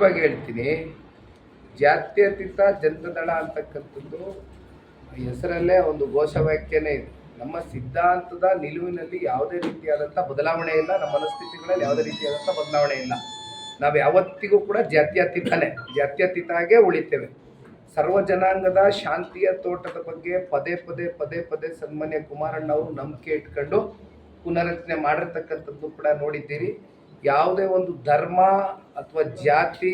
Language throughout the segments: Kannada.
ಬಗ್ಗೆ ಹೇಳ್ತೀನಿ, ಜಾತ್ಯತೀತ ಜನತಾದಳ ಅಂತಕ್ಕಂಥದ್ದು ಹೆಸರಲ್ಲೇ ಒಂದು ಘೋಷವಾಕ್ಯನೇ ಇದೆ. ನಮ್ಮ ಸಿದ್ಧಾಂತದ ನಿಲುವಿನಲ್ಲಿ ಯಾವುದೇ ರೀತಿಯಾದಂಥ ಬದಲಾವಣೆ ಇಲ್ಲ, ನಮ್ಮ ಮನಸ್ಥಿತಿಗಳಲ್ಲಿ ಯಾವುದೇ ರೀತಿಯಾದಂಥ ಬದಲಾವಣೆ ಇಲ್ಲ. ನಾವು ಯಾವತ್ತಿಗೂ ಕೂಡ ಜಾತ್ಯತೀತಾಗೇ ಉಳಿತೇವೆ. ಸರ್ವ ಜನಾಂಗದ ಶಾಂತಿಯ ತೋಟದ ಬಗ್ಗೆ ಪದೇ ಪದೇ ಸನ್ಮಾನ್ಯ ಕುಮಾರಣ್ಣವರು ನಂಬಿಕೆ ಇಟ್ಕೊಂಡು ಪುನರಚನೆ ಮಾಡಿರ್ತಕ್ಕಂಥದ್ದು ಕೂಡ ನೋಡಿದ್ದೀರಿ. ಯಾವುದೇ ಒಂದು ಧರ್ಮ ಅಥವಾ ಜಾತಿ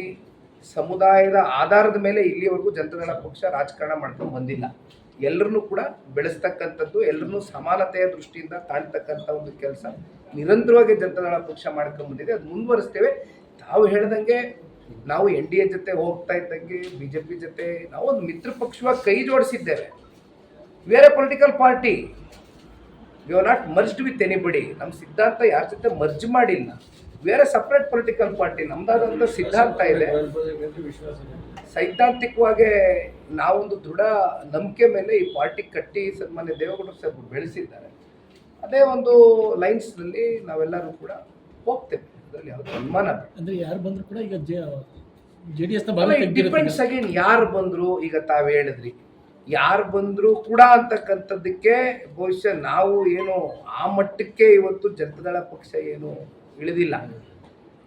ಸಮುದಾಯದ ಆಧಾರದ ಮೇಲೆ ಇಲ್ಲಿವರೆಗೂ ಜನತಾದಳ ಪಕ್ಷ ರಾಜಕಾರಣ ಮಾಡ್ಕೊಂಡು ಬಂದಿಲ್ಲ. ಎಲ್ಲರನ್ನೂ ಕೂಡ ಬೆಳೆಸ್ತಕ್ಕಂಥದ್ದು, ಎಲ್ಲರನ್ನೂ ಸಮಾನತೆಯ ದೃಷ್ಟಿಯಿಂದ ಕಾಣ್ತಕ್ಕಂಥ ಒಂದು ಕೆಲಸ ನಿರಂತರವಾಗಿ ಜನತಾದಳ ಪಕ್ಷ ಮಾಡ್ಕೊಂಡು ಬಂದಿದೆ. ಅದು ಮುಂದುವರಿಸ್ತೇವೆ. ತಾವು ಹೇಳ್ದಂಗೆ ನಾವು NDA ಜೊತೆ ಹೋಗ್ತಾ ಇದ್ದಂಗೆ BJP ಜೊತೆ ನಾವು ಒಂದು ಮಿತ್ರ ಪಕ್ಷವಾಗಿ ಕೈ ಜೋಡಿಸಿದ್ದೇವೆ. We are a political party, we are not merged with anybody. ನಮ್ಮ ಸಿದ್ಧಾಂತ ಯಾರ ಜೊತೆ ಮರ್ಜ್ ಮಾಡಿಲ್ಲ. We are a separate political party. ನಮ್ದಾದಂಥ ಸಿದ್ಧಾಂತ ಇದೆ. ಸೈದ್ಧಾಂತಿಕವಾಗಿ ನಾವೊಂದು ದೃಢ ನಂಬಿಕೆ ಮೇಲೆ ಈ ಪಾರ್ಟಿ ಕಟ್ಟಿ ಸನ್ಮಾನ್ಯ ದೇವೇಗೌಡರು ಸಾಹೇಬರು ಬೆಳೆಸಿದ್ದಾರೆ. ಅದೇ ಒಂದು ಲೈನ್ಸ್ನಲ್ಲಿ ನಾವೆಲ್ಲರೂ ಕೂಡ ಹೋಗ್ತೇವೆ. ಅದರಲ್ಲಿ ಯಾವುದೇ ಅನುಮಾನ ಅಂದ್ರೆ ಯಾರು ಬಂದ್ರು ಕೂಡ ಈಗ JDS ಡಿಪೆಂಡ್ಸ್ ಅಗೇನ್ ಯಾರು ಬಂದ್ರು. ಈಗ ತಾವು ಹೇಳಿದ್ರಿ ಯಾರು ಬಂದ್ರು ಕೂಡ ಅಂತಕ್ಕಂಥದ್ದಕ್ಕೆ ಬಹುಶಃ ನಾವು ಏನು ಆ ಮಟ್ಟಕ್ಕೆ ಇವತ್ತು ಜನತಾದಳ ಪಕ್ಷ ಏನು ಇಳಿದಿಲ್ಲ.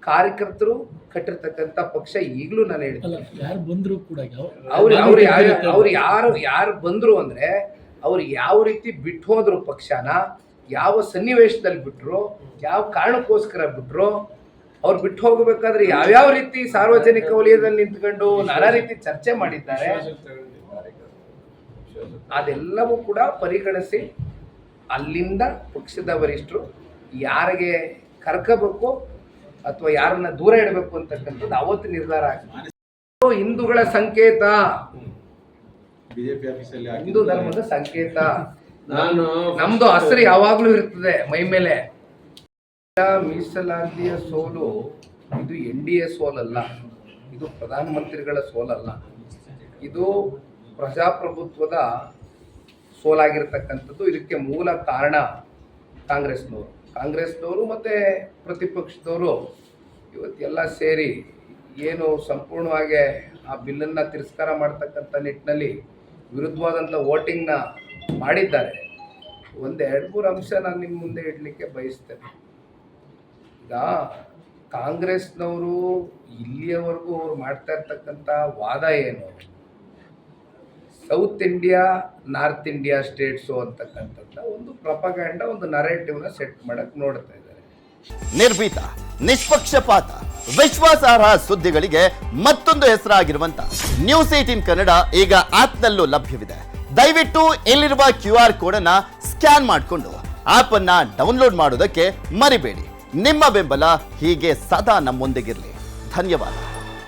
ಕಾರ್ಯಕರ್ತರು ಕಟ್ಟಿರ್ತಕ್ಕಂಥ ಪಕ್ಷ ಈಗಲೂ ನಾನು ಹೇಳ್ತೀನಿ. ಯಾರು ಬಂದ್ರು ಕೂಡ ಅವ್ರು ಯಾರು ಬಂದ್ರು ಅಂದ್ರೆ ಅವ್ರು ಯಾವ ರೀತಿ ಬಿಟ್ಟು ಹೋದ್ರು ಪಕ್ಷನ, ಯಾವ ಸನ್ನಿವೇಶದಲ್ಲಿ ಬಿಟ್ರು, ಯಾವ ಕಾರಣಕ್ಕೋಸ್ಕರ ಬಿಟ್ರು, ಅವ್ರು ಬಿಟ್ಟು ಹೋಗಬೇಕಾದ್ರೆ ಯಾವ್ಯಾವ ರೀತಿ ಸಾರ್ವಜನಿಕ ವಲಯದಲ್ಲಿ ನಿಂತ್ಕೊಂಡು ನಾನಾ ರೀತಿ ಚರ್ಚೆ ಮಾಡಿದ್ದಾರೆ, ಅದೆಲ್ಲವೂ ಕೂಡ ಪರಿಗಣಿಸಿ ಅಲ್ಲಿಂದ ಪಕ್ಷದ ವರಿಷ್ಠರು ಯಾರಿಗೆ ಕರ್ಕೋಬೇಕು ಅಥವಾ ಯಾರನ್ನ ದೂರ ಇಡಬೇಕು ಅಂತಕ್ಕಂಥದ್ದು ಅವತ್ತು ನಿರ್ಧಾರ ಆಗ್ತದೆ. ಹಿಂದೂಗಳ ಸಂಕೇತ, ಹಿಂದೂ ಧರ್ಮದ ಸಂಕೇತ. ನಮ್ದು ಹಸಿರು ಯಾವಾಗ್ಲೂ ಇರ್ತದೆ ಮೈ ಮೇಲೆ. ಮೀಸಲಾತಿಯ ಸೋಲು ಇದು NDA ಸೋಲಲ್ಲ, ಇದು ಪ್ರಧಾನಮಂತ್ರಿಗಳ ಸೋಲಲ್ಲ, ಇದು ಪ್ರಜಾಪ್ರಭುತ್ವದ ಸೋಲಾಗಿರ್ತಕ್ಕಂಥದ್ದು. ಇದಕ್ಕೆ ಮೂಲ ಕಾರಣ ಕಾಂಗ್ರೆಸ್ನವರು ಮತ್ತು ಪ್ರತಿಪಕ್ಷದವರು ಇವತ್ತೆಲ್ಲ ಸೇರಿ ಏನು ಸಂಪೂರ್ಣವಾಗಿ ಆ ಬಿಲ್ಲನ್ನು ತಿರಸ್ಕಾರ ಮಾಡ್ತಕ್ಕಂಥ ನಿಟ್ಟಿನಲ್ಲಿ ವಿರುದ್ಧವಾದಂಥ ವೋಟಿಂಗ್ನ ಮಾಡಿದ್ದಾರೆ. ಒಂದು 2-3 ಅಂಶ ನಾನು ನಿಮ್ಮ ಮುಂದೆ ಇಡಲಿಕ್ಕೆ ಬಯಸ್ತೇನೆ. ಈಗ ಕಾಂಗ್ರೆಸ್ನವರು ಇಲ್ಲಿಯವರೆಗೂ ಅವ್ರು ಮಾಡ್ತಾ ಇರ್ತಕ್ಕಂಥ ವಾದ ಏನು, south India north India states ಅಂತಕ್ಕಂಥದ್ದು ಒಂದು ಪ್ರೊಪಗಂಡ, ಒಂದು ನರೇಟಿವ್ನ ಸೆಟ್ ಮಾಡಕ್ಕೆ ನೋಡ್ತಾ ಇದ್ದಾರೆ. ನಿರ್ಭೀತ, ನಿಷ್ಪಕ್ಷಪಾತ, ವಿಶ್ವಾಸಾರ್ಹ ಸುದ್ದಿಗಳಿಗೆ ಮತ್ತೊಂದು ಹೆಸರಾಗಿರುವಂತ ನ್ಯೂಸ್ 18 ಕನ್ನಡ ಈಗ ಆಪ್ನಲ್ಲೂ ಲಭ್ಯವಿದೆ. ದಯವಿಟ್ಟು ಇಲ್ಲಿರುವ QR ಕೋಡ್ ಅನ್ನ ಸ್ಕ್ಯಾನ್ ಮಾಡಿಕೊಂಡು ಆಪ್ ಅನ್ನ ಡೌನ್ಲೋಡ್ ಮಾಡೋದಕ್ಕೆ ಮರಿಬೇಡಿ. ನಿಮ್ಮ ಬೆಂಬಲ ಹೀಗೆ ಸದಾ ನಮ್ಮೊಂದಿಗಿರಲಿ. ಧನ್ಯವಾದ.